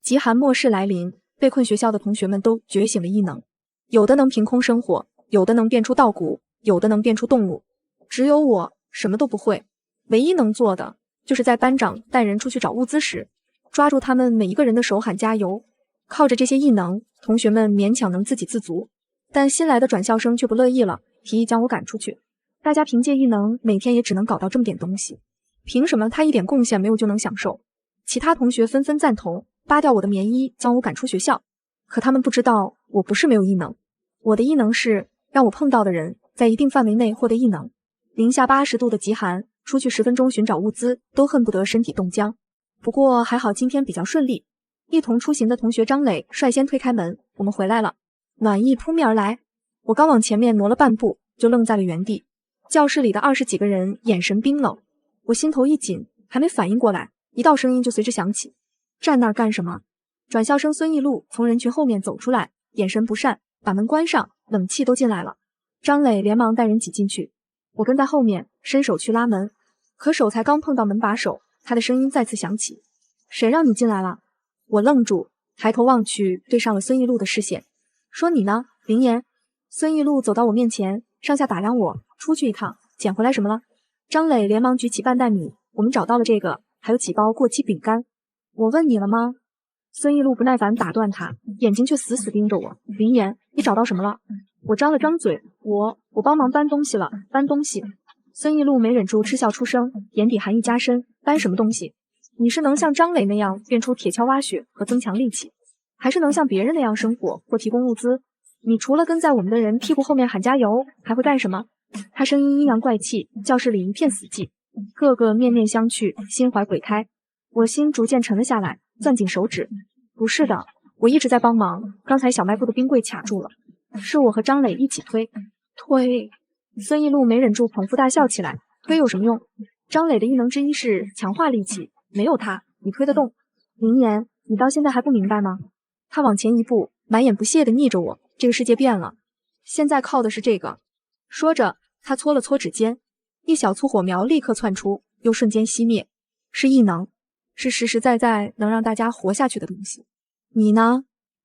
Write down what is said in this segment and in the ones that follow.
极寒末世来临，被困学校的同学们都觉醒了异能，有的能凭空生火，有的能变出稻谷，有的能变出动物。只有我什么都不会，唯一能做的就是在班长带人出去找物资时，抓住他们每一个人的手喊加油。靠着这些异能，同学们勉强能自给自足，但新来的转校生却不乐意了，提议将我赶出去。大家凭借异能，每天也只能搞到这么点东西，凭什么他一点贡献没有就能享受？其他同学纷纷赞同，扒掉我的棉衣，将我赶出学校。可他们不知道，我不是没有异能，我的异能是让我碰到的人在一定范围内获得异能。零下80度的极寒，出去10分钟寻找物资，都恨不得身体冻僵。不过还好今天比较顺利，一同出行的同学张磊率先推开门，我们回来了。暖意扑面而来，我刚往前面挪了半步，就愣在了原地。教室里的20几个人眼神冰冷，我心头一紧，还没反应过来，一道声音就随之响起：站那儿干什么？转校生孙艺路从人群后面走出来，眼神不善，把门关上，冷气都进来了。张磊连忙带人挤进去，我跟在后面伸手去拉门，可手才刚碰到门把手，他的声音再次响起：谁让你进来了？我愣住，抬头望去，对上了孙艺路的视线，说你呢，林岩。孙艺路走到我面前，上下打量我，出去一趟，捡回来什么了？张磊连忙举起半袋米，我们找到了这个，还有几包过期饼干。我问你了吗？孙艺路不耐烦打断他，眼睛却死死盯着我。林岩，你找到什么了？我张了张嘴，我帮忙搬东西了，搬东西。孙艺路没忍住嗤笑出声，眼底寒意加深，搬什么东西？你是能像张磊那样变出铁锹挖雪和增强力气，还是能像别人那样生火或提供物资？你除了跟在我们的人屁股后面喊加油，还会干什么？他声音阴阳怪气，教室里一片死寂，个个面面相觑，心怀鬼胎。我心逐渐沉了下来，攥紧手指。不是的，我一直在帮忙，刚才小卖部的冰柜卡住了，是我和张磊一起推。孙艺路没忍住捧腹大笑起来，推有什么用？张磊的异能之一是强化力气，没有他，你推得动。林岩，你到现在还不明白吗？他往前一步，满眼不屑地睨着我，这个世界变了，现在靠的是这个。说着，他搓了搓指尖，一小簇火苗立刻窜出，又瞬间熄灭，是异能，是实实在在能让大家活下去的东西。你呢？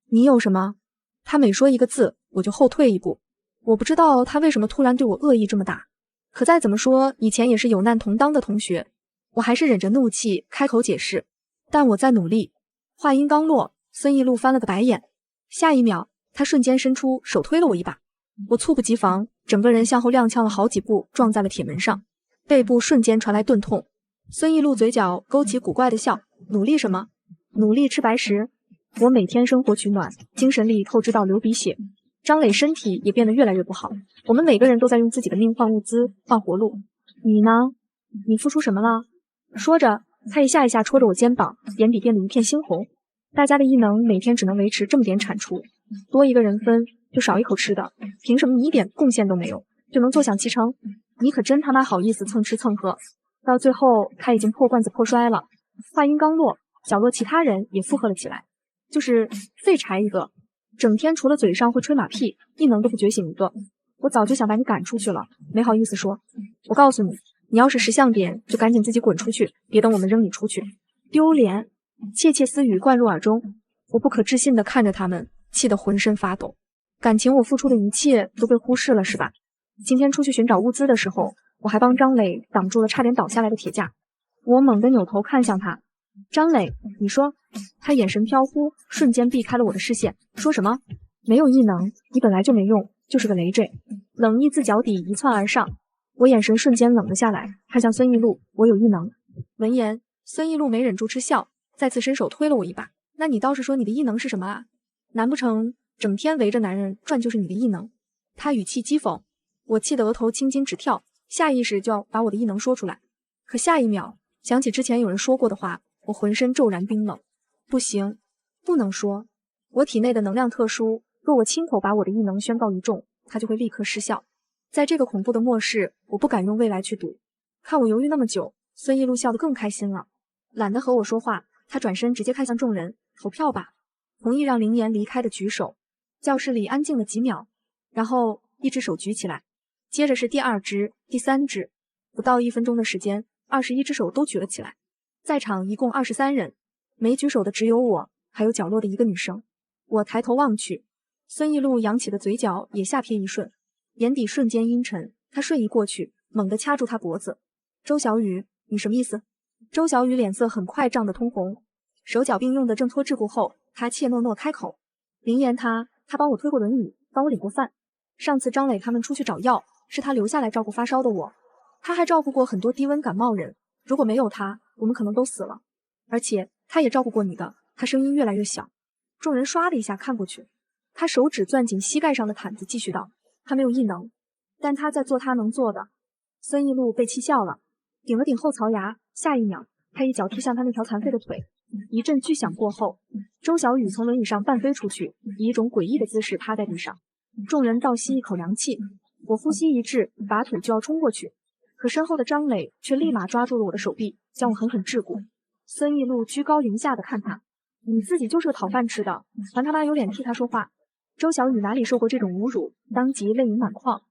你有什么？他每说一个字，我就后退一步。我不知道他为什么突然对我恶意这么大，可再怎么说，以前也是有难同当的同学，我还是忍着怒气开口解释，但我在努力。话音刚落，孙艺路翻了个白眼，下一秒，他瞬间伸出手推了我一把，我猝不及防，整个人向后踉跄了好几步，撞在了铁门上，背部瞬间传来钝痛。孙艺路嘴角勾起古怪的笑，努力什么？努力吃白食。我每天生火取暖，精神力透支到流鼻血。张磊身体也变得越来越不好，我们每个人都在用自己的命换物资，换活路。你呢？你付出什么了？说着，他一下一下戳着我肩膀，眼底变得一片猩红。大家的异能每天只能维持这么点产出，多一个人分就少一口吃的，凭什么你一点贡献都没有就能坐享其成？你可真他妈好意思蹭吃蹭喝！到最后他已经破罐子破摔了。话音刚落，角落其他人也附和了起来，就是废柴一个，整天除了嘴上会吹马屁，异能都不觉醒一个。我早就想把你赶出去了，没好意思说。我告诉你，你要是识相点，就赶紧自己滚出去，别等我们扔你出去，丢脸！窃窃私语灌入耳中，我不可置信地看着他们，气得浑身发抖。感情我付出的一切都被忽视了是吧？今天出去寻找物资的时候，我还帮张磊挡住了差点倒下来的铁架。我猛地扭头看向他，张磊，你说？他眼神飘忽，瞬间避开了我的视线，说什么？没有异能，你本来就没用，就是个累赘。冷意自脚底一窜而上，我眼神瞬间冷了下来，看向孙艺路，我有异能。闻言，孙艺路没忍住嗤笑，再次伸手推了我一把。那你倒是说你的异能是什么啊？难不成整天围着男人转就是你的异能？他语气讥讽，我气得额头青筋直跳，下意识就要把我的异能说出来，可下一秒想起之前有人说过的话，我浑身骤然冰冷。不行，不能说，我体内的能量特殊，若我亲口把我的异能宣告于众，它就会立刻失效。在这个恐怖的末世，我不敢用未来去赌。看我犹豫那么久，孙艺路笑得更开心了，懒得和我说话，他转身直接看向众人，投票吧，同意让林岩离开的举手。教室里安静了几秒，然后一只手举起来，接着是第二只、第三只，不到1分钟的时间，21只手都举了起来。在场一共23人，没举手的只有我，还有角落的一个女生。我抬头望去，孙艺璐扬起的嘴角也下瞥一瞬，眼底瞬间阴沉。他瞬移过去，猛地掐住他脖子。周小雨，你什么意思？周小雨脸色很快涨得通红，手脚并用的挣脱桎梏后，他怯懦懦开口：林言他帮我推过轮椅，帮我领过饭。上次张磊他们出去找药，是他留下来照顾发烧的我。他还照顾过很多低温感冒人，如果没有他，我们可能都死了。而且他也照顾过你的。他声音越来越小。众人唰的一下看过去，他手指攥紧膝盖上的毯子，继续道：他没有异能，但他在做他能做的。孙艺璐被气笑了，顶了顶后槽牙，下一秒他一脚踢向他那条残废的腿。一阵巨响过后，周小雨从轮椅上半飞出去，以一种诡异的姿势趴在地上。众人倒吸一口凉气，我呼吸一滞，拔腿就要冲过去，可身后的张磊却立马抓住了我的手臂，将我狠狠桎梏。孙艺璐居高临下的看他，你自己就是个讨饭吃的，还他妈有脸替他说话。周小雨哪里受过这种侮辱，当即泪盈满眶。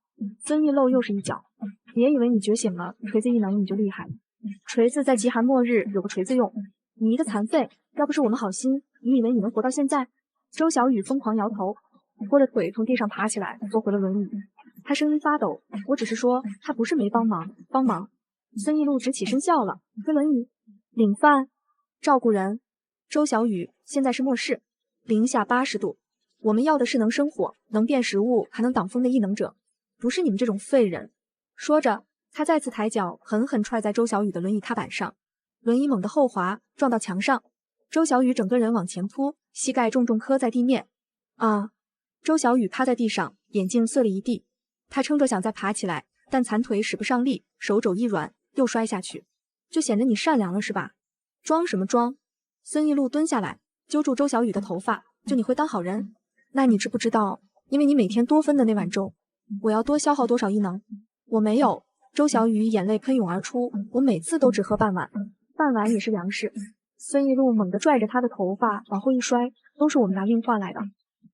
孙艺露又是一脚，别以为你觉醒了锤子异能你就厉害了，锤子在极寒末日有个锤子用，你一个残废，要不是我们好心，你以为你能活到现在？周小雨疯狂摇头，拖着腿从地上爬起来，坐回了轮椅。他声音发抖，我只是说他不是没帮忙，帮忙。孙艺璐只起身笑了，推轮椅、领饭、照顾人。周小雨，现在是末世，零下80度，我们要的是能生火、能变食物、还能挡风的异能者，不是你们这种废人。说着，他再次抬脚狠狠踹在周小雨的轮椅踏板上，轮椅猛地后滑，撞到墙上。周小雨整个人往前扑，膝盖重重磕在地面。啊！周小雨趴在地上，眼镜碎了一地。他撑着想再爬起来，但残腿使不上力，手肘一软，又摔下去。就显得你善良了是吧？装什么装？孙艺璐蹲下来，揪住周小雨的头发，就你会当好人？那你知不知道，因为你每天多分的那碗粥，我要多消耗多少异能？我没有。周小雨眼泪喷涌而出，我每次都只喝半碗，半碗也是粮食。孙艺璐猛地拽着他的头发往后一摔，都是我们拿命换来的。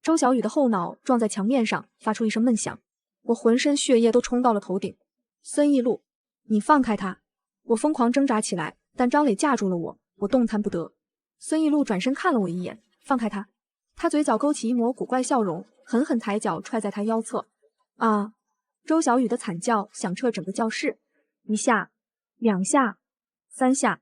周小雨的后脑撞在墙面上，发出一声闷响，我浑身血液都冲到了头顶。孙艺璐，你放开他！我疯狂挣扎起来，但张磊架住了我，我动弹不得。孙艺璐转身看了我一眼，放开他。他嘴角勾起一抹古怪笑容，狠狠抬脚踹在他腰侧。啊！周小雨的惨叫响彻整个教室，一下、两下、三下。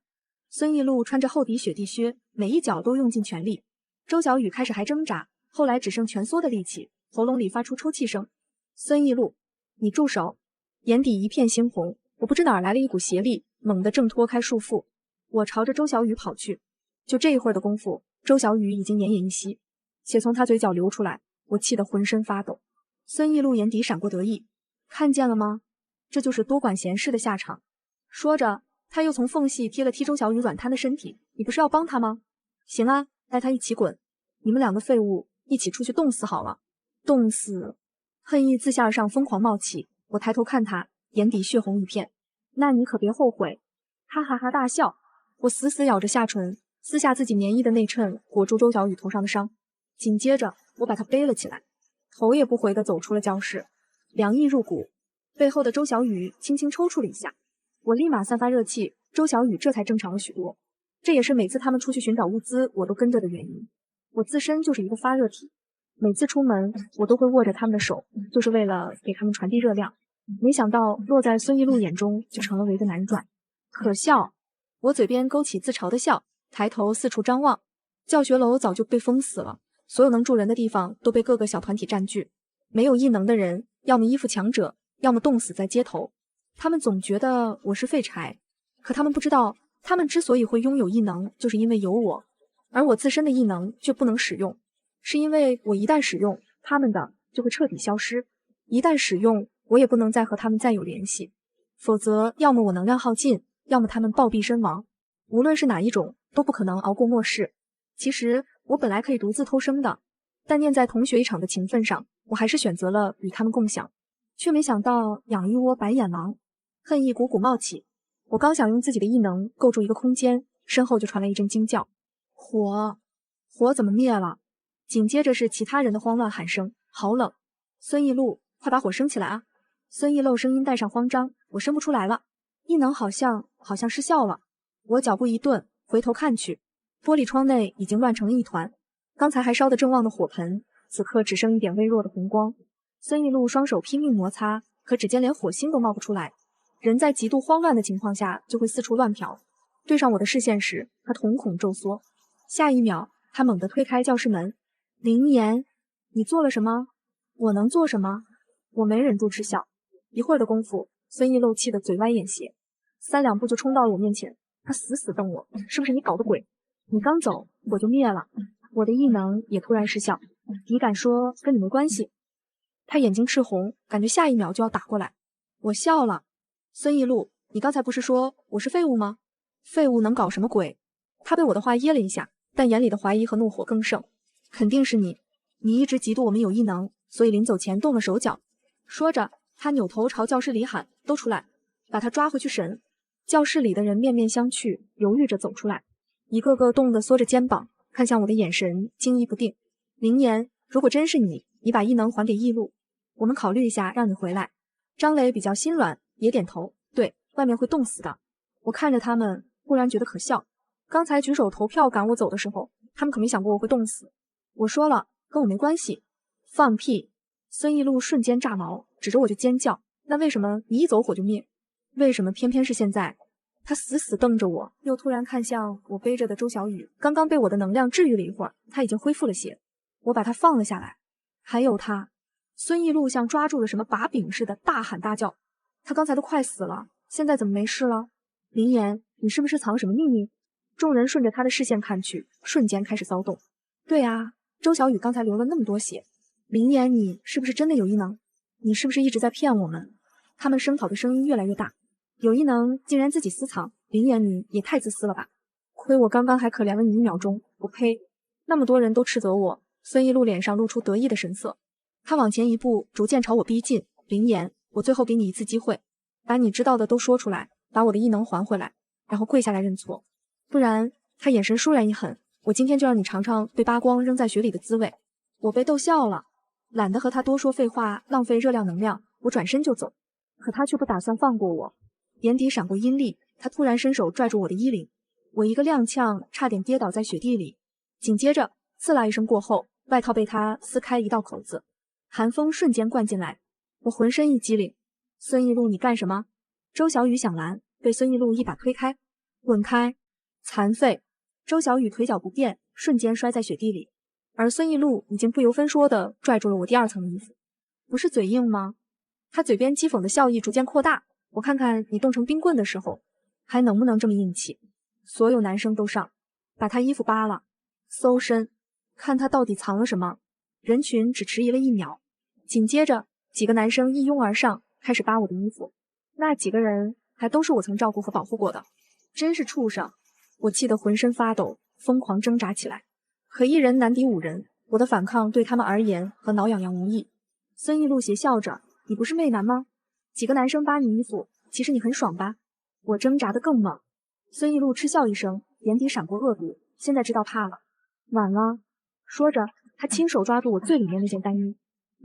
孙艺璐穿着厚底雪地靴，每一脚都用尽全力。周小雨开始还挣扎，后来只剩蜷缩的力气，喉咙里发出抽泣声。孙艺璐，你住手！眼底一片猩红，我不知哪儿来了一股邪力，猛地挣脱开束缚。我朝着周小雨跑去，就这一会儿的功夫，周小雨已经奄奄一息，血从他嘴角流出来，我气得浑身发抖。孙艺璐眼底闪过得意，看见了吗？这就是多管闲事的下场。说着，他又从缝隙踢了踢周小雨软瘫的身体。你不是要帮他吗？行啊，带他一起滚！你们两个废物，一起出去冻死好了！冻死！恨意自下而上疯狂冒起。我抬头看他，眼底血红一片。那你可别后悔！哈哈哈大笑。我死死咬着下唇，撕下自己棉衣的内衬，裹住周小雨头上的伤。紧接着，我把他背了起来，头也不回地走出了教室。凉意入骨，背后的周小雨轻轻抽搐了一下。我立马散发热气，周小雨这才正常了许多。这也是每次他们出去寻找物资，我都跟着的原因。我自身就是一个发热体，每次出门我都会握着他们的手，就是为了给他们传递热量。没想到落在孙艺璐眼中就成了为个难转，可笑！我嘴边勾起自嘲的笑，抬头四处张望。教学楼早就被封死了，所有能住人的地方都被各个小团体占据。没有异能的人，要么依附强者，要么冻死在街头。他们总觉得我是废柴，可他们不知道，他们之所以会拥有异能，就是因为有我，而我自身的异能却不能使用，是因为我一旦使用，他们的就会彻底消失。一旦使用，我也不能再和他们再有联系，否则要么我能量耗尽，要么他们暴毙身亡。无论是哪一种，都不可能熬过末世。其实我本来可以独自偷生的，但念在同学一场的情分上，我还是选择了与他们共享，却没想到养一窝白眼狼。恨意股股冒起，我刚想用自己的异能构筑一个空间，身后就传来一阵惊叫：火！火怎么灭了？紧接着是其他人的慌乱喊声：好冷！孙艺璐，快把火升起来啊！孙艺露声音带上慌张：我生不出来了，异能好像失效了。我脚步一顿，回头看去，玻璃窗内已经乱成了一团，刚才还烧得正旺的火盆，此刻只剩一点微弱的红光。孙一路双手拼命摩擦，可指尖连火星都冒不出来。人在极度慌乱的情况下，就会四处乱瞟。对上我的视线时，他瞳孔骤缩。下一秒，他猛地推开教室门。林言，你做了什么？我能做什么？我没忍住嗤笑。一会儿的功夫，孙一路气得嘴歪眼斜，3两步就冲到了我面前。他死死瞪我，是不是你搞的鬼？你刚走，我就灭了。我的异能也突然失效。你敢说跟你没关系？他眼睛赤红，感觉下一秒就要打过来。我笑了。孙一路，你刚才不是说我是废物吗？废物能搞什么鬼？他被我的话噎了一下，但眼里的怀疑和怒火更盛。肯定是你，你一直嫉妒我们有异能，所以临走前动了手脚。说着，他扭头朝教室里喊：都出来，把他抓回去审。教室里的人面面相觑，犹豫着走出来，一个个冻得缩着肩膀，看向我的眼神惊疑不定。林言，如果真是你，你把异能还给异路，我们考虑一下让你回来。张磊比较心软，也点头，对，外面会冻死的。我看着他们，忽然觉得可笑。刚才举手投票赶我走的时候，他们可没想过我会冻死。我说了，跟我没关系。放屁！孙一路瞬间炸毛，指着我就尖叫。那为什么你一走火就灭？为什么偏偏是现在？他死死瞪着我，又突然看向我背着的周小雨。刚刚被我的能量治愈了一会儿，他已经恢复了些。我把他放了下来。还有他。孙一路像抓住了什么把柄似的，大喊大叫。他刚才都快死了，现在怎么没事了？林言，你是不是藏什么秘密？众人顺着他的视线看去，瞬间开始骚动。对啊，周小雨刚才流了那么多血。林言，你是不是真的有异能？你是不是一直在骗我们？他们声讨的声音越来越大。有异能竟然自己私藏，林言你也太自私了吧！亏我刚刚还可怜了你1秒钟，我呸！那么多人都斥责我。孙一路脸上露出得意的神色，他往前一步，逐渐朝我逼近。林言，我最后给你一次机会，把你知道的都说出来，把我的异能还回来，然后跪下来认错。不然，他眼神倏然一狠，我今天就让你尝尝被扒光扔在雪里的滋味。我被逗笑了，懒得和他多说废话，浪费热量能量，我转身就走。可他却不打算放过我，眼底闪过阴戾，他突然伸手拽住我的衣领，我一个踉跄，差点跌倒在雪地里。紧接着，刺啦一声过后，外套被他撕开一道口子，寒风瞬间灌进来，我浑身一激灵。孙一路，你干什么？周小雨想拦，被孙一路一把推开。滚开！残废！周小雨腿脚不便，瞬间摔在雪地里，而孙一路已经不由分说地拽住了我第2层的衣服。不是嘴硬吗？他嘴边讥讽的笑意逐渐扩大，我看看你冻成冰棍的时候，还能不能这么硬气？所有男生都上，把他衣服扒了，搜身，看他到底藏了什么。人群只迟疑了1秒，紧接着几个男生一拥而上，开始扒我的衣服。那几个人还都是我曾照顾和保护过的，真是畜生！我气得浑身发抖，疯狂挣扎起来。可1人难敌5人，我的反抗对他们而言和挠痒痒无异。孙一路邪笑着，你不是媚男吗？几个男生扒你衣服，其实你很爽吧？我挣扎得更猛。孙一路嗤笑一声，眼底闪过恶毒，现在知道怕了。晚了。说着，他亲手抓住我最里面那件单衣，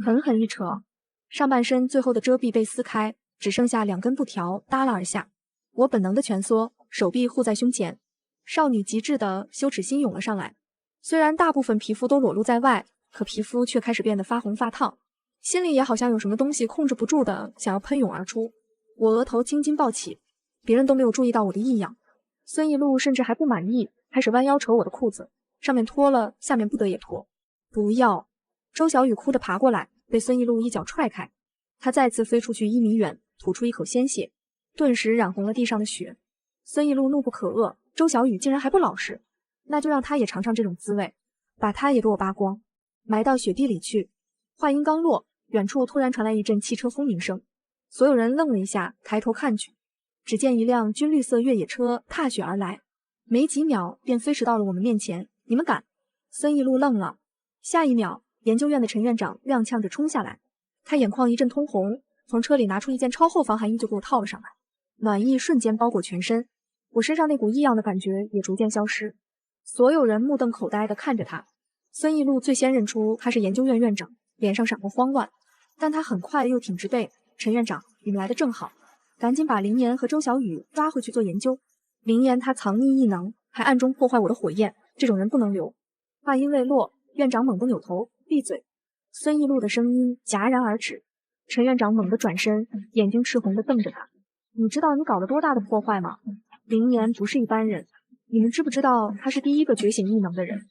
狠狠一扯，上半身最后的遮蔽被撕开，只剩下2根布条耷拉而下。我本能的蜷缩，手臂护在胸前，少女极致的羞耻心涌了上来。虽然大部分皮肤都裸露在外，可皮肤却开始变得发红发烫，心里也好像有什么东西控制不住的想要喷涌而出。我额头青筋暴起，别人都没有注意到我的异样。孙一路甚至还不满意，开始弯腰扯我的裤子，上面脱了，下面不得也脱。不要！周小雨哭着爬过来，被孙一路一脚踹开，他再次飞出去1米远，吐出一口鲜血，顿时染红了地上的雪。孙一路怒不可遏，周小雨竟然还不老实，那就让他也尝尝这种滋味，把他也给我扒光，埋到雪地里去。话音刚落，远处突然传来一阵汽车轰鸣声，所有人愣了一下，抬头看去，只见一辆军绿色越野车踏雪而来，没几秒便飞驰到了我们面前。你们敢？孙一路愣了，下一秒，研究院的陈院长踉跄着冲下来，他眼眶一阵通红，从车里拿出一件超厚防寒衣就给我套了上来，暖意瞬间包裹全身，我身上那股异样的感觉也逐渐消失。所有人目瞪口呆地看着他。孙一路最先认出他是研究院院长，脸上闪过慌乱，但他很快又挺直背。陈院长，你们来的正好，赶紧把林岩和周小雨抓回去做研究。林岩他藏匿异能，还暗中破坏我的火焰，这种人不能留。话音未落，院长猛地扭头，闭嘴。孙艺路的声音戛然而止。陈院长猛地转身，眼睛赤红地瞪着他。你知道你搞了多大的破坏吗？林岩不是一般人，你们知不知道他是第一个觉醒异能的人？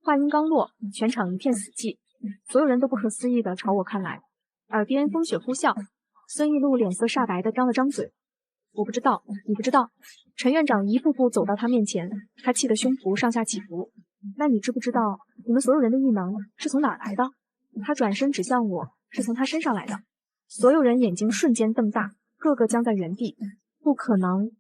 话音刚落，全场一片死寂，所有人都不可思议地朝我看来，耳边风雪呼啸。孙艺路脸色煞白地张了张嘴。我不知道，你不知道。陈院长一步步走到他面前，他气得胸脯上下起伏。那你知不知道你们所有人的异能是从哪儿来的？他转身指向我，是从他身上来的。所有人眼睛瞬间瞪大，个个僵在原地。不可能！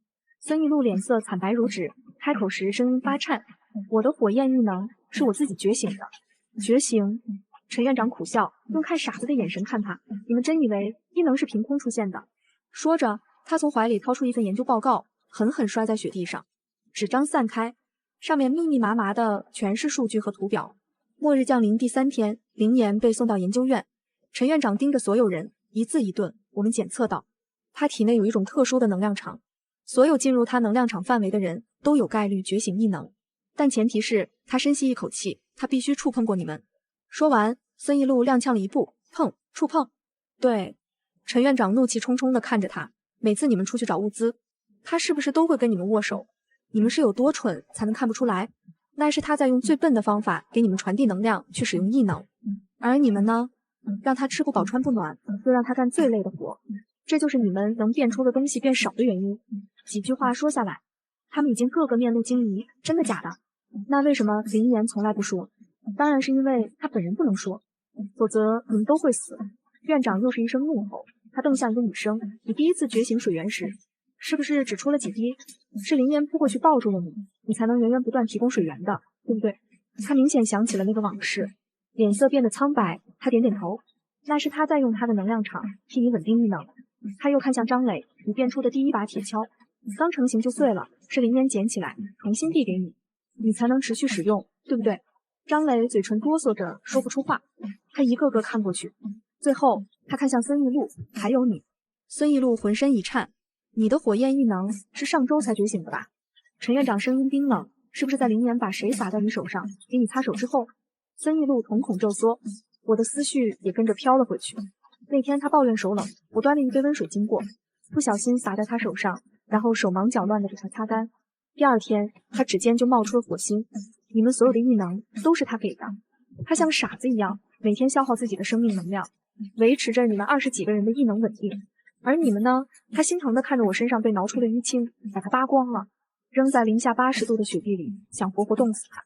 孙艺路脸色惨白如纸，开口时声音发颤。我的火焰异能是我自己觉醒的。觉醒？陈院长苦笑，用看傻子的眼神看他。你们真以为异能是凭空出现的？说着，他从怀里掏出一份研究报告，狠狠摔在雪地上。纸张散开，上面密密麻麻的全是数据和图表。末日降临第3天，林岩被送到研究院。陈院长盯着所有人，一字一顿。我们检测到，他体内有一种特殊的能量场，所有进入他能量场范围的人都有概率觉醒异能，但前提是他深吸一口气，他必须触碰过你们。说完，孙艺路踉跄了一步，碰，触碰。对，陈院长怒气冲冲地看着他。每次你们出去找物资，他是不是都会跟你们握手？你们是有多蠢才能看不出来？那是他在用最笨的方法给你们传递能量，去使用异能。而你们呢？让他吃不饱穿不暖，又让他干最累的活，这就是你们能变出的东西变少的原因。几句话说下来，他们已经个个面露惊疑。真的假的？那为什么林岩从来不说？当然是因为他本人不能说，否则你们都会死。院长又是一声怒吼，他瞪向一个女生。你第一次觉醒水源时，是不是只出了几滴？是林岩扑过去抱住了你，你才能源源不断提供水源的，对不对？他明显想起了那个往事，脸色变得苍白。他点点头，那是他在用他的能量场替你稳定异能。他又看向张磊，你变出的第一把铁锹刚成型就碎了，是林岩捡起来重新递给你，你才能持续使用，对不对？张磊嘴唇哆嗦着说不出话，他一个个看过去，最后他看向孙艺路，还有你。孙艺路浑身一颤，你的火焰异能是上周才觉醒的吧？陈院长声音冰冷，是不是在林岩把水洒在你手上给你擦手之后？孙艺路瞳孔骤缩，我的思绪也跟着飘了回去。那天他抱怨手冷，我端了一杯温水经过，不小心洒在他手上，然后手忙脚乱地给他擦干。第2天，他指尖就冒出了火星。你们所有的异能都是他给的，他像傻子一样每天消耗自己的生命能量，维持着你们20几个人的异能稳定。而你们呢？他心疼地看着我身上被挠出的淤青，把它扒光了，扔在零下80度的雪地里，想活活冻死他。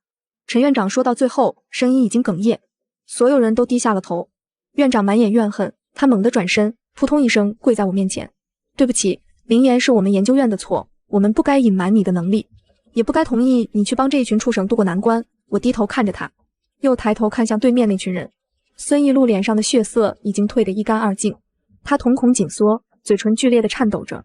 陈院长说到最后，声音已经哽咽，所有人都低下了头。院长满眼怨恨，他猛地转身，扑通一声跪在我面前。对不起，林岩，是我们研究院的错，我们不该隐瞒你的能力，也不该同意你去帮这一群畜生渡过难关。我低头看着他，又抬头看向对面那群人。孙艺路脸上的血色已经褪得一干二净，他瞳孔紧缩，嘴唇剧烈地颤抖着。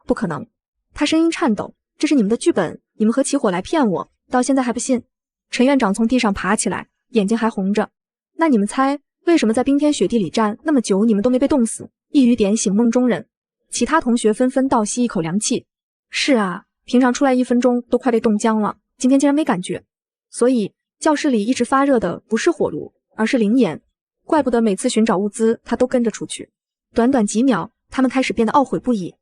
不可能。他声音颤抖，这是你们的剧本，你们合起伙来骗我，到现在还不信。陈院长从地上爬起来，眼睛还红着。那你们猜，为什么在冰天雪地里站那么久，你们都没被冻死？一语点醒梦中人。其他同学纷纷倒吸一口凉气。是啊，平常出来1分钟都快被冻僵了，今天竟然没感觉。所以教室里一直发热的不是火炉，而是灵岩。怪不得每次寻找物资他都跟着出去。短短几秒，他们开始变得懊悔不已，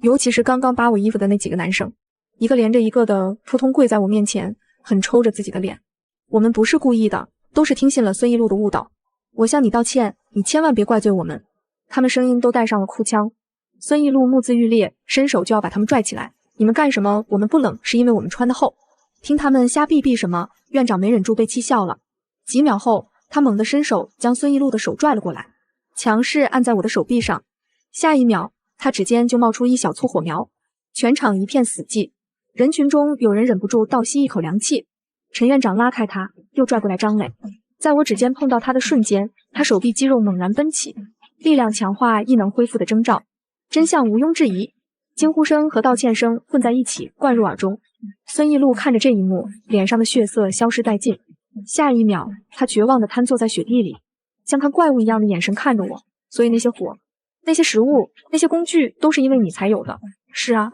尤其是刚刚扒我衣服的那几个男生，一个连着一个的扑通跪在我面前，很抽着自己的脸。我们不是故意的，都是听信了孙一路的误导。我向你道歉，你千万别怪罪我们。他们声音都带上了哭腔。孙一路目眦欲裂，伸手就要把他们拽起来。你们干什么？我们不冷，是因为我们穿得厚。听他们瞎逼逼什么，院长没忍住被气笑了。几秒后，他猛地伸手将孙一路的手拽了过来，强势按在我的手臂上。下一秒，他指尖就冒出一小簇火苗，全场一片死寂。人群中有人忍不住倒吸一口凉气。陈院长拉开他，又拽过来张磊。在我指尖碰到他的瞬间，他手臂肌肉猛然奔起，力量强化亦能恢复的征兆。真相毋庸置疑，惊呼声和道歉声混在一起灌入耳中。孙一路看着这一幕，脸上的血色消失殆尽。下一秒，他绝望地瘫坐在雪地里，像看怪物一样的眼神看着我。所以那些火，那些食物，那些工具都是因为你才有的。是啊，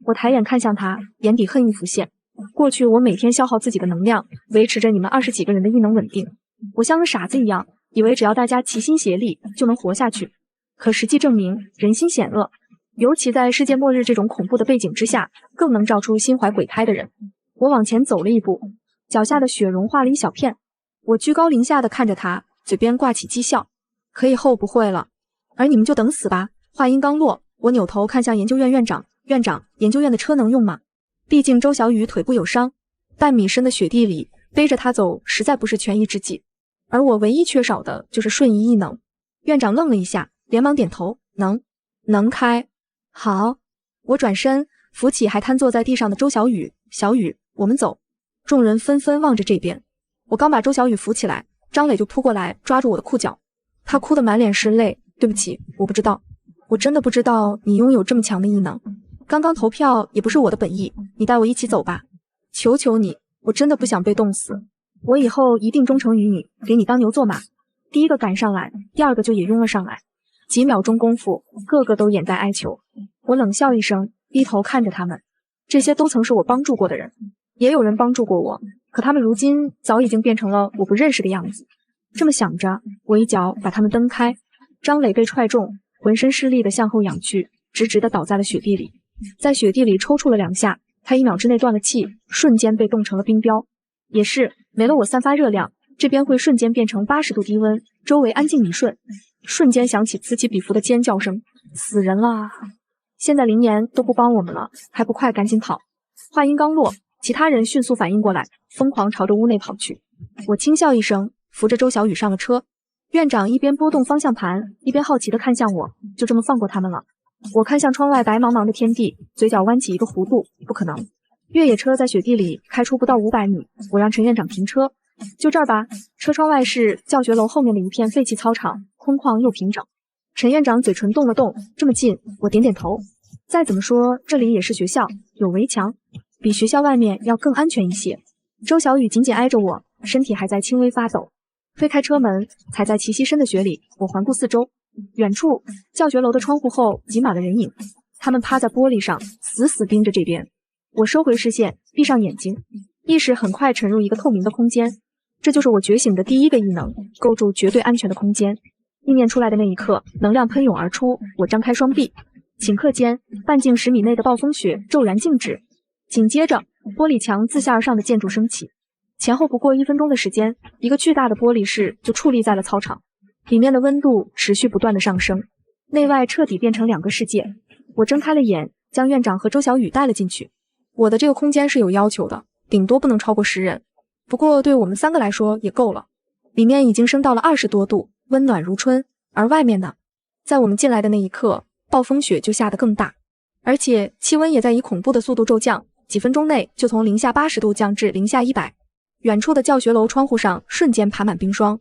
我抬眼看向他，眼底恨意浮现。过去我每天消耗自己的能量，维持着你们20几个人的异能稳定，我像个傻子一样，以为只要大家齐心协力就能活下去。可实际证明，人心险恶，尤其在世界末日这种恐怖的背景之下，更能照出心怀鬼胎的人。我往前走了一步，脚下的雪融化了一小片。我居高临下的看着他，嘴边挂起讥笑。可以后不会了，而你们就等死吧。话音刚落，我扭头看向研究院院长，院长，研究院的车能用吗？毕竟周小雨腿部有伤，半米深的雪地里背着他走实在不是权宜之计，而我唯一缺少的就是瞬移异能。院长愣了一下，连忙点头，能开。好。我转身扶起还瘫坐在地上的周小雨，小雨，我们走。众人纷纷望着这边，我刚把周小雨扶起来，张磊就扑过来抓住我的裤脚，他哭得满脸是泪。对不起，我不知道，我真的不知道你拥有这么强的异能。刚刚投票也不是我的本意，你带我一起走吧，求求你，我真的不想被冻死。我以后一定忠诚于你，给你当牛做马。第一个赶上来，第二个就也拥了上来。几秒钟功夫，个个都眼带哀求。我冷笑一声，低头看着他们，这些都曾是我帮助过的人，也有人帮助过我，可他们如今早已经变成了我不认识的样子。这么想着，我一脚把他们蹬开。张磊被踹中，浑身失力的向后仰去，直直的倒在了雪地里。在雪地里抽搐了2下，他1秒之内断了气，瞬间被冻成了冰雕。也是没了我散发热量，这边会瞬间变成80度低温，周围安静一瞬，瞬间响起此起彼伏的尖叫声，死人了！现在林岩都不帮我们了，还不快赶紧跑！话音刚落，其他人迅速反应过来，疯狂朝着屋内跑去。我轻笑一声，扶着周小雨上了车。院长一边拨动方向盘，一边好奇地看向我，就这么放过他们了？我看向窗外白茫茫的天地，嘴角弯起一个弧度，不可能。越野车在雪地里开出不到500米，我让陈院长停车，就这儿吧。车窗外是教学楼后面的一片废弃操场，空旷又平整。陈院长嘴唇动了动，这么近，我点点头。再怎么说，这里也是学校，有围墙，比学校外面要更安全一些。周小雨紧紧挨着我，身体还在轻微发抖。推开车门，踩在齐膝深的雪里，我环顾四周，远处教学楼的窗户后挤满了人影，他们趴在玻璃上，死死盯着这边。我收回视线，闭上眼睛，意识很快沉入一个透明的空间，这就是我觉醒的第一个异能，构筑绝对安全的空间。意念出来的那一刻，能量喷涌而出，我张开双臂，顷刻间，半径10米内的暴风雪骤然静止，紧接着，玻璃墙自下而上的建筑升起。前后不过1分钟的时间，一个巨大的玻璃室就矗立在了操场，里面的温度持续不断的上升，内外彻底变成2个世界。我睁开了眼，将院长和周小雨带了进去。我的这个空间是有要求的，顶多不能超过10人，不过对我们3个来说也够了。里面已经升到了20多度，温暖如春，而外面呢，在我们进来的那一刻，暴风雪就下得更大，而且气温也在以恐怖的速度骤降，几分钟内就从零下80度降至零下100。远处的教学楼窗户上瞬间爬满冰霜，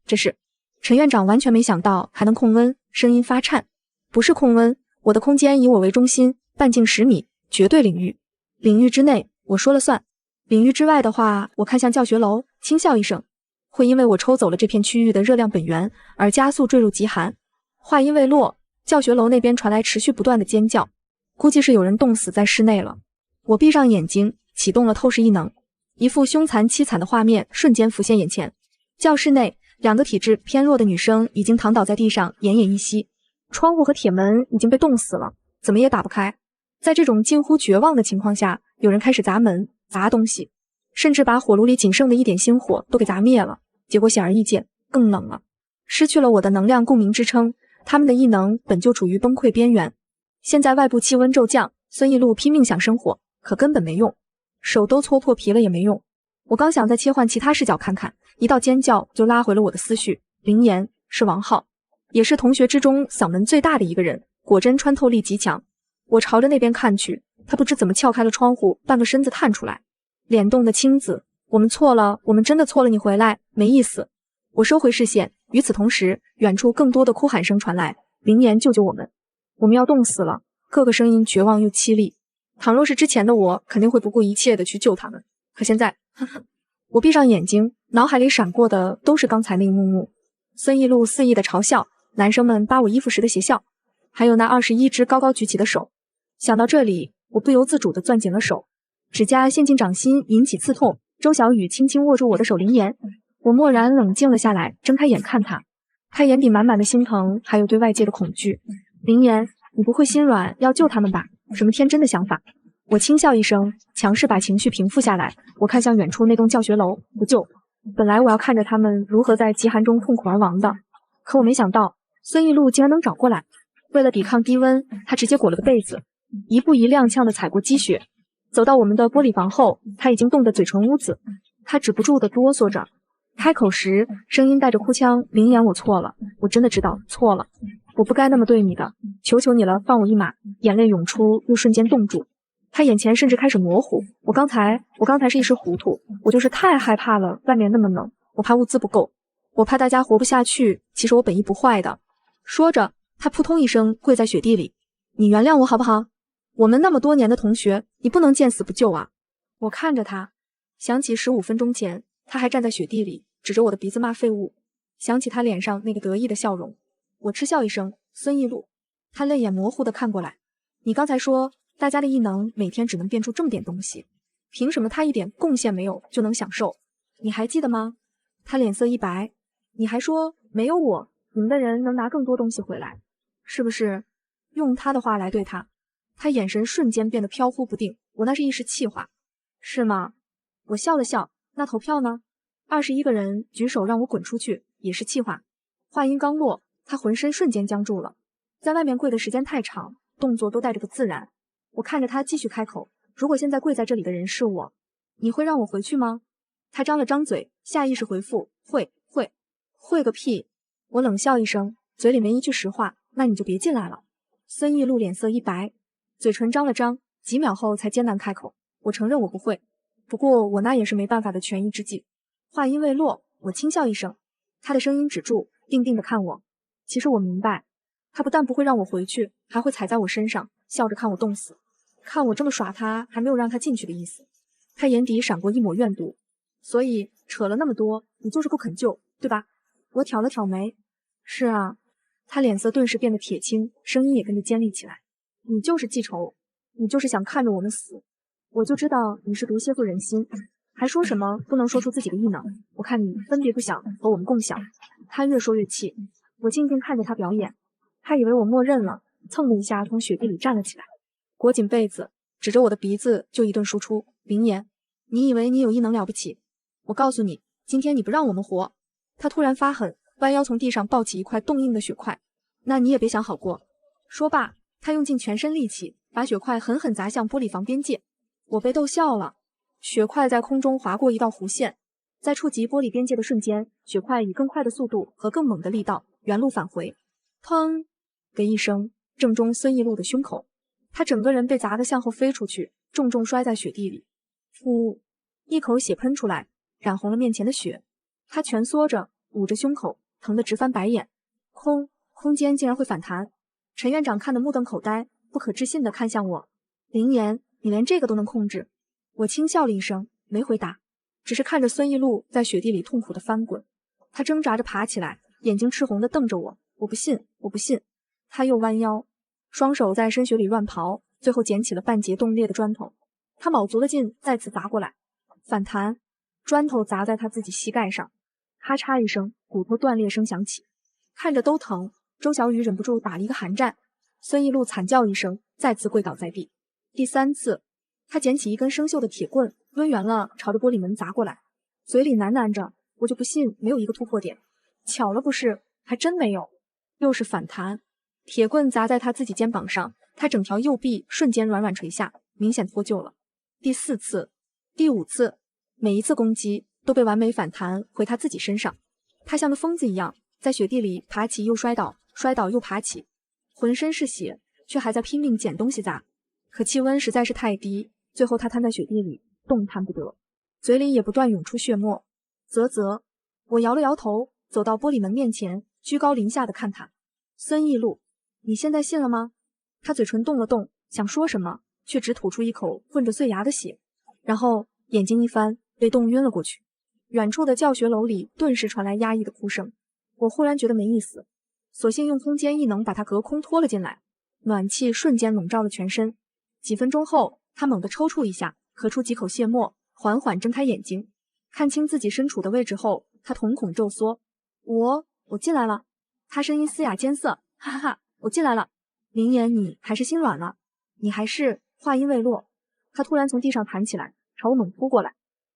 这是陈院长完全没想到还能控温，声音发颤。不是控温，我的空间以我为中心，半径10米，绝对领域。领域之内，我说了算。领域之外的话，我看向教学楼，轻笑一声，会因为我抽走了这片区域的热量本源而加速坠入极寒。话音未落，教学楼那边传来持续不断的尖叫，估计是有人冻死在室内了。我闭上眼睛，启动了透视异能。一副凶残凄惨的画面瞬间浮现眼前。教室内，2个体质偏弱的女生已经躺倒在地上，奄奄一息。窗户和铁门已经被冻死了，怎么也打不开。在这种近乎绝望的情况下，有人开始砸门、砸东西，甚至把火炉里仅剩的一点星火都给砸灭了。结果显而易见，更冷了。失去了我的能量共鸣支撑，他们的异能本就处于崩溃边缘。现在外部气温骤降，孙艺路拼命想生火，可根本没用。手都搓破皮了也没用。我刚想再切换其他视角看看，一道尖叫就拉回了我的思绪。林岩是王浩，也是同学之中嗓门最大的一个人，果真穿透力极强。我朝着那边看去，他不知怎么撬开了窗户，半个身子探出来，脸冻得青紫。我们错了，我们真的错了，你回来，没意思。我收回视线，与此同时，远处更多的哭喊声传来，林岩救救我们，我们要冻死了。各个声音绝望又凄厉。倘若是之前的我，肯定会不顾一切的去救他们。可现在，我闭上眼睛，脑海里闪过的都是刚才那一幕幕。孙艺路肆意的嘲笑，男生们扒我衣服时的邪笑，还有那21只高高举起的手。想到这里，我不由自主的攥紧了手，指甲陷进掌心，引起刺痛。周小雨轻轻握住我的手，林岩，我蓦然冷静了下来，睁开眼看他，他眼底满满的心疼，还有对外界的恐惧。林言，你不会心软要救他们吧？什么天真的想法！我轻笑一声，强势把情绪平复下来。我看向远处那栋教学楼，不救。本来我要看着他们如何在极寒中痛苦而亡的，可我没想到孙艺路竟然能找过来。为了抵抗低温，他直接裹了个被子，一步一踉跄地踩过积雪，走到我们的玻璃房后，他已经冻得嘴唇乌紫，他止不住地哆嗦着。开口时，声音带着哭腔：“林言，我错了，我真的知道错了，我不该那么对你的，求求你了，放我一马。”眼泪涌出，又瞬间冻住，他眼前甚至开始模糊。我刚才是一时糊涂，我就是太害怕了，外面那么冷，我怕物资不够，我怕大家活不下去，其实我本意不坏的。说着，他扑通一声跪在雪地里：“你原谅我好不好？我们那么多年的同学，你不能见死不救啊！”我看着他，想起15分钟前，他还站在雪地里，指着我的鼻子骂废物，想起他脸上那个得意的笑容，我嗤笑一声：“孙艺路。”他泪眼模糊地看过来：“你刚才说大家的异能每天只能变出这么点东西，凭什么他一点贡献没有就能享受？你还记得吗？”他脸色一白：“你还说没有我，你们的人能拿更多东西回来，是不是？”用他的话来对他，他眼神瞬间变得飘忽不定。我那是一时气话，是吗？我笑了笑。那投票呢？21个人举手让我滚出去，也是气话。话音刚落，他浑身瞬间僵住了，在外面跪的时间太长，动作都带着不自然。我看着他继续开口：“如果现在跪在这里的人是我，你会让我回去吗？”他张了张嘴，下意识回复：“会个屁！”我冷笑一声，嘴里没一句实话。那你就别进来了。孙艺路脸色一白，嘴唇张了张，几秒后才艰难开口：“我承认我不会，不过我那也是没办法的权宜之计。”话音未落，我轻笑一声，他的声音止住，定定地看我。其实我明白，他不但不会让我回去，还会踩在我身上，笑着看我冻死。看我这么耍他，还没有让他进去的意思。他眼底闪过一抹怨毒。所以扯了那么多，你就是不肯救，对吧？我挑了挑眉。是啊。他脸色顿时变得铁青，声音也跟着尖利起来。你就是记仇，你就是想看着我们死。我就知道你是毒蝎妇人心，还说什么不能说出自己的异能，我看你分别不想和我们共享。他越说越气，我静静看着他表演。他以为我默认了，蹭的一下从雪地里站了起来，裹紧被子，指着我的鼻子就一顿输出：“林言，你以为你有异能了不起？我告诉你，今天你不让我们活。”他突然发狠，弯腰从地上抱起一块冻硬的雪块。那你也别想好过。说罢，他用尽全身力气，把雪块狠狠砸向玻璃房边界。我被逗笑了。雪块在空中划过一道弧线，在触及玻璃边界的瞬间，雪块以更快的速度和更猛的力道原路返回。砰的一声，正中孙艺路的胸口，他整个人被砸得向后飞出去，重重摔在雪地里。噗，一口血喷出来，染红了面前的雪。他蜷缩着，捂着胸口，疼得直翻白眼。空间竟然会反弹！陈院长看得目瞪口呆，不可置信地看向我：“林言，你连这个都能控制？”我轻笑了一声，没回答，只是看着孙艺路在雪地里痛苦地翻滚。他挣扎着爬起来，眼睛赤红地瞪着我：“我不信，我不信！”他又弯腰，双手在深雪里乱刨，最后捡起了半截冻裂的砖头。他卯足了劲，再次砸过来，反弹，砖头砸在他自己膝盖上，咔嚓一声，骨头断裂声响起。看着都疼，周小雨忍不住打了一个寒战。孙艺路惨叫一声，再次跪倒在地。第3次，他捡起一根生锈的铁棍，抡圆了朝着玻璃门砸过来，嘴里喃喃着：“我就不信没有一个突破点。”巧了不是，还真没有。又是反弹，铁棍砸在他自己肩膀上，他整条右臂瞬间软软垂下，明显脱臼了。第4次、第5次，每一次攻击都被完美反弹回他自己身上。他像个疯子一样在雪地里爬起又摔倒，摔倒又爬起，浑身是血，却还在拼命捡东西砸。可气温实在是太低，最后他瘫在雪地里，动弹不得，嘴里也不断涌出血沫。啧，我摇了摇头，走到玻璃门面前，居高临下的看他：“孙艺路，你现在信了吗？”他嘴唇动了动，想说什么，却只吐出一口混着碎牙的血，然后眼睛一翻，被冻晕了过去。远处的教学楼里顿时传来压抑的哭声。我忽然觉得没意思，索性用空间异能把他隔空拖了进来，暖气瞬间笼罩了全身。几分钟后，他猛地抽搐一下，咳出几口血沫，缓缓睁开眼睛，看清自己身处的位置后，他瞳孔骤缩。我进来了。他声音嘶哑艰涩，哈哈哈，我进来了。林言，你还是心软了？你还是……话音未落，他突然从地上弹起来，朝我猛扑过来，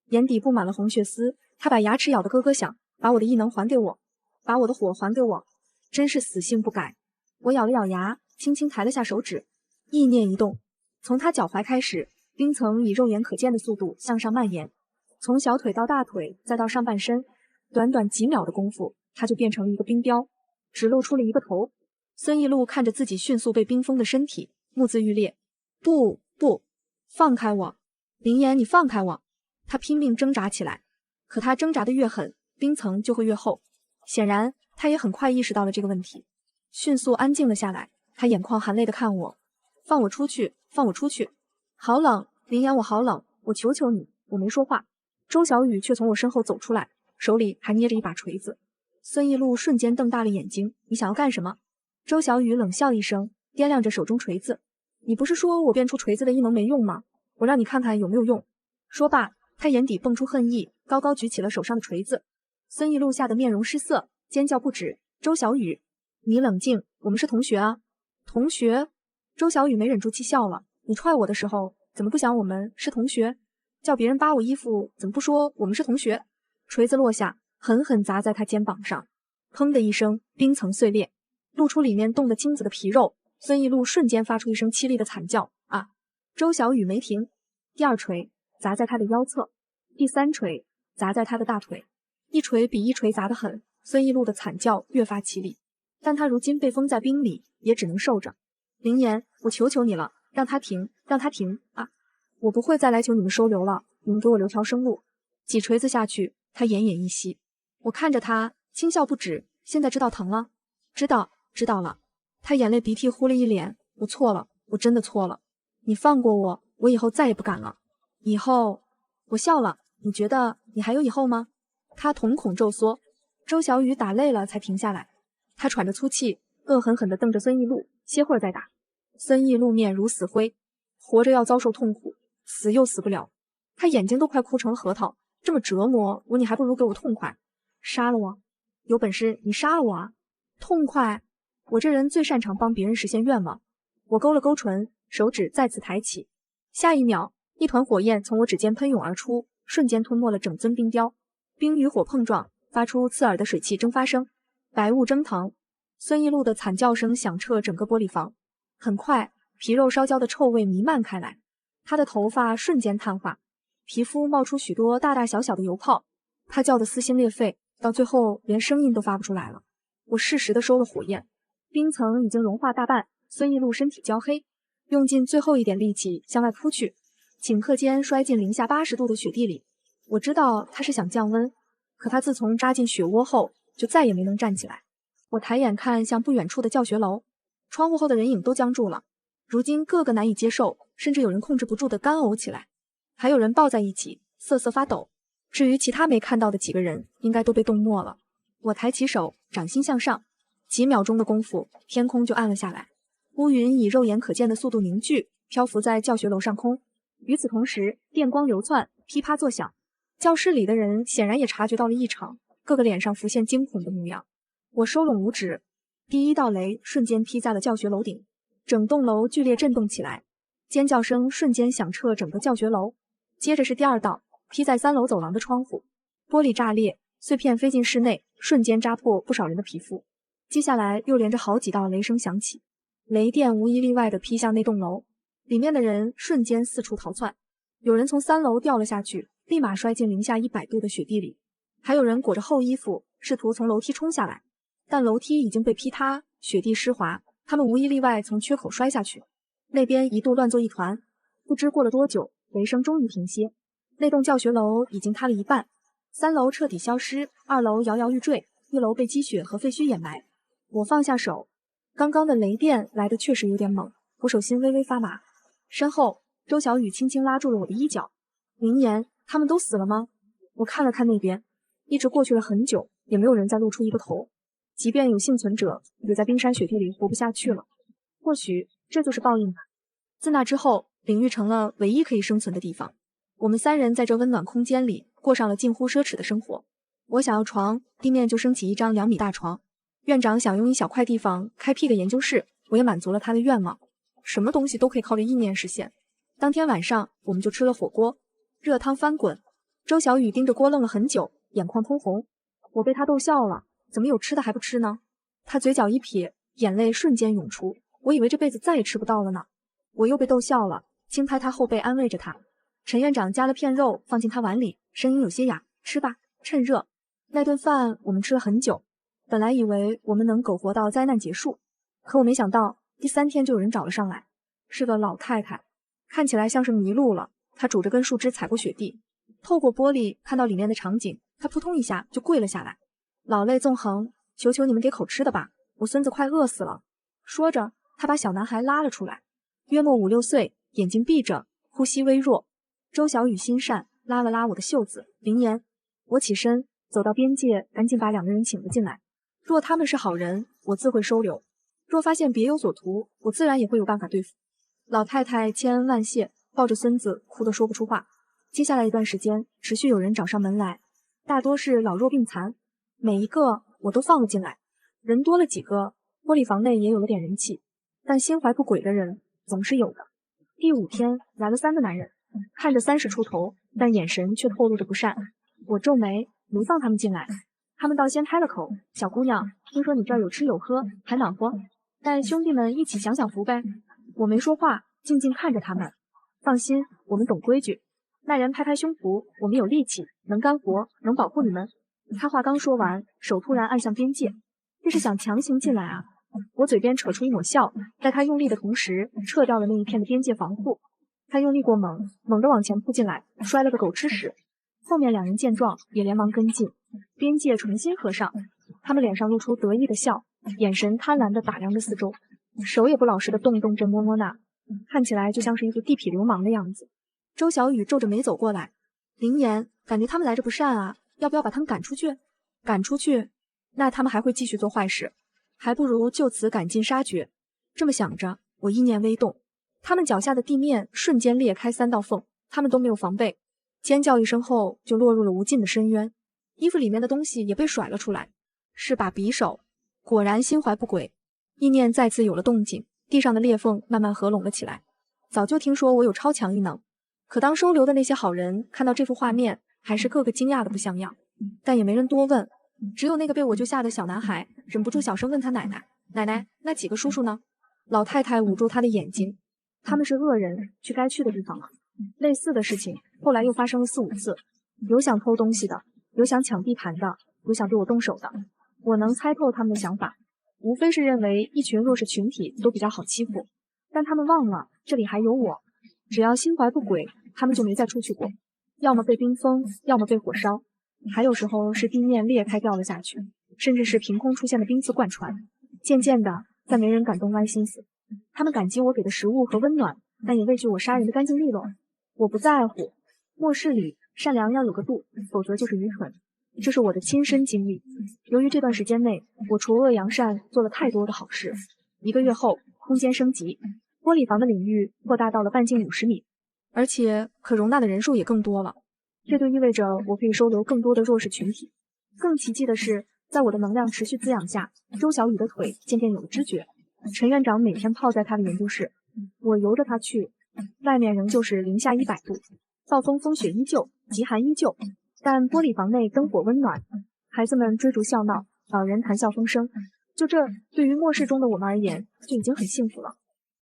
眼底布满了红血丝。他把牙齿咬得咯咯响，把我的异能还给我，把我的火还给我，真是死性不改。我咬了咬牙，轻轻抬了下手指，意念一动，从他脚踝开始，冰层以肉眼可见的速度向上蔓延，从小腿到大腿，再到上半身，短短几秒的功夫，他就变成了一个冰雕，只露出了一个头。孙一路看着自己迅速被冰封的身体，目眦欲裂。不，放开我！林言，你放开我！他拼命挣扎起来，可他挣扎的越狠，冰层就会越厚。显然，他也很快意识到了这个问题，迅速安静了下来。他眼眶含泪的看我，放我出去，放我出去！好冷，林言，我好冷，我求求你！我没说话。周小雨却从我身后走出来，手里还捏着一把锤子。孙一路瞬间瞪大了眼睛，你想要干什么？周小雨冷笑一声，掂量着手中锤子。你不是说我变出锤子的异能没用吗？我让你看看有没有用。说罢，他眼底迸出恨意，高高举起了手上的锤子。孙一路吓得面容失色，尖叫不止。周小雨，你冷静，我们是同学啊。同学？周小雨没忍住气笑了。你踹我的时候，怎么不想我们是同学？叫别人扒我衣服，怎么不说我们是同学？锤子落下，狠狠砸在他肩膀上，砰的一声，冰层碎裂，露出里面冻得青紫的皮肉。孙一路瞬间发出一声凄厉的惨叫啊！周小雨没停，第二锤砸在他的腰侧，第三锤砸在他的大腿，一锤比一锤砸得狠。孙一路的惨叫越发凄厉，但他如今被封在冰里，也只能受着。林言，我求求你了，让他停，让他停啊！我不会再来求你们收留了，你们给我留条生路。几锤子下去，他奄奄一息。我看着他，轻笑不止。现在知道疼了？知道了。他眼泪鼻涕呼了一脸，我错了，我真的错了。你放过我，我以后再也不敢了。以后……我笑了，你觉得你还有以后吗？他瞳孔骤缩。周小雨打累了才停下来，他喘着粗气，恶狠狠地瞪着孙一路，歇会儿再打。孙一路面如死灰，活着要遭受痛苦，死又死不了。他眼睛都快哭成了核桃，这么折磨我，你还不如给我痛快，杀了我！有本事你杀了我啊！痛快！我这人最擅长帮别人实现愿望。我勾了勾唇，手指再次抬起，下一秒，一团火焰从我指尖喷涌而出，瞬间吞没了整尊冰雕。冰与火碰撞，发出刺耳的水汽蒸发声，白雾蒸腾。孙一路的惨叫声响彻整个玻璃房。很快，皮肉烧焦的臭味弥漫开来，他的头发瞬间碳化，皮肤冒出许多大大小小的油泡。他叫得撕心裂肺，到最后连声音都发不出来了。我适时的收了火焰。冰层已经融化大半，孙一路身体焦黑，用尽最后一点力气向外扑去，顷刻间摔进零下80度的雪地里。我知道他是想降温，可他自从扎进雪窝后，就再也没能站起来。我抬眼看向不远处的教学楼，窗户后的人影都僵住了，如今个个难以接受，甚至有人控制不住的干呕起来，还有人抱在一起瑟瑟发抖。至于其他没看到的几个人，应该都被冻没了。我抬起手，掌心向上，几秒钟的功夫，天空就暗了下来，乌云以肉眼可见的速度凝聚，漂浮在教学楼上空。与此同时，电光流窜，噼啪作响。教室里的人显然也察觉到了异常，个个脸上浮现惊恐的模样。我收拢五指，第一道雷瞬间劈在了教学楼顶，整栋楼剧烈震动起来，尖叫声瞬间响彻整个教学楼。接着是第二道，劈在3楼走廊的窗户，玻璃炸裂，碎片飞进室内，瞬间扎破不少人的皮肤。接下来又连着好几道雷声响起，雷电无一例外地劈向那栋楼，里面的人瞬间四处逃窜，有人从3楼掉了下去，立马摔进零下100度的雪地里，还有人裹着厚衣服试图从楼梯冲下来，但楼梯已经被劈塌，雪地湿滑，他们无一例外从缺口摔下去。那边一度乱作一团，不知过了多久，雷声终于停歇，那栋教学楼已经塌了一半，3楼彻底消失，2楼摇摇欲坠，1楼被积雪和废墟掩埋。我放下手，刚刚的雷电来得确实有点猛，我手心微微发麻。身后，周小雨轻轻拉住了我的衣角。林言，他们都死了吗？我看了看那边，一直过去了很久，也没有人再露出一个头。即便有幸存者，也在冰山雪地里活不下去了。或许这就是报应吧。自那之后，领域成了唯一可以生存的地方。我们3人在这温暖空间里过上了近乎奢侈的生活。我想要床，地面就升起一张2米大床。院长想用一小块地方开辟个研究室，我也满足了他的愿望。什么东西都可以靠着意念实现。当天晚上，我们就吃了火锅，热汤翻滚。周小雨盯着锅愣了很久，眼眶通红。我被他逗笑了，怎么有吃的还不吃呢？他嘴角一撇，眼泪瞬间涌出。我以为这辈子再也吃不到了呢。我又被逗笑了，轻拍他后背安慰着他。陈院长夹了片肉放进他碗里，声音有些哑：“吃吧，趁热。”那顿饭我们吃了很久，本来以为我们能苟活到灾难结束，可我没想到第3天就有人找了上来，是个老太太，看起来像是迷路了。她拄着根树枝踩过雪地，透过玻璃看到里面的场景，她扑通一下就跪了下来，老泪纵横：“求求你们给口吃的吧，我孙子快饿死了。”说着，她把小男孩拉了出来，约莫5、6岁，眼睛闭着，呼吸微弱。周小雨心善，拉了拉我的袖子：“林言。”我起身走到边界，赶紧把2个人请了进来。若他们是好人，我自会收留；若发现别有所图，我自然也会有办法对付。老太太千恩万谢，抱着孙子哭得说不出话。接下来一段时间，持续有人找上门来，大多是老弱病残，每一个我都放了进来。人多了几个，玻璃房内也有了点人气，但心怀不轨的人总是有的。第5天来了3个男人，看着30出头，但眼神却透露着不善。我皱眉，没放他们进来。他们倒先开了口：“小姑娘，听说你这儿有吃有喝，还暖和，带兄弟们一起享享福呗。”我没说话，静静看着他们。放心，我们懂规矩。那人拍拍胸脯：“我们有力气，能干活，能保护你们。”他话刚说完，手突然按向边界，这是想强行进来啊！我嘴边扯出一抹笑，在他用力的同时，撤掉了那一片的边界防护。他用力过猛，猛地往前扑进来，摔了个狗吃屎。后面2人见状，也连忙跟进，边界重新合上。他们脸上露出得意的笑，眼神贪婪地打量着四周，手也不老实地动动这摸摸那，看起来就像是一个地痞流氓的样子。周小雨皱着眉走过来：“林言，感觉他们来着不善啊，要不要把他们赶出去？”赶出去？那他们还会继续做坏事，还不如就此赶尽杀绝。这么想着，我意念微动，他们脚下的地面瞬间裂开3道缝，他们都没有防备，尖叫一声后就落入了无尽的深渊，衣服里面的东西也被甩了出来，是把匕首。果然心怀不轨，意念再次有了动静，地上的裂缝慢慢合拢了起来。早就听说我有超强异能，可当收留的那些好人看到这幅画面，还是个个惊讶的不像样，但也没人多问。只有那个被我救下的小男孩忍不住小声问他奶奶：“奶奶，那几个叔叔呢？”老太太捂住他的眼睛：“他们是恶人，去该去的地方了。”类似的事情后来又发生了4、5次，有想偷东西的，有想抢地盘的，有想对我动手的。我能猜透他们的想法，无非是认为一群弱势群体都比较好欺负，但他们忘了这里还有我，只要心怀不轨，他们就没再出去过，要么被冰封，要么被火烧，还有时候是地面裂开掉了下去，甚至是凭空出现的冰刺贯穿。渐渐的，再没人敢动歪心思，他们感激我给的食物和温暖，但也畏惧我杀人的干净利落。我不在乎，末世里善良要有个度，否则就是愚蠢。这是我的亲身经历。由于这段时间内，我除恶扬善，做了太多的好事。1个月后，空间升级，玻璃房的领域扩大到了半径50米，而且可容纳的人数也更多了。这就意味着我可以收留更多的弱势群体。更奇迹的是，在我的能量持续滋养下，周小雨的腿渐渐有了知觉。陈院长每天泡在他的研究室，我由着他去，外面仍旧是零下100度，暴风风雪依旧，极寒依旧，但玻璃房内灯火温暖，孩子们追逐笑闹，老人谈笑风生。就这，对于末世中的我们而言，就已经很幸福了。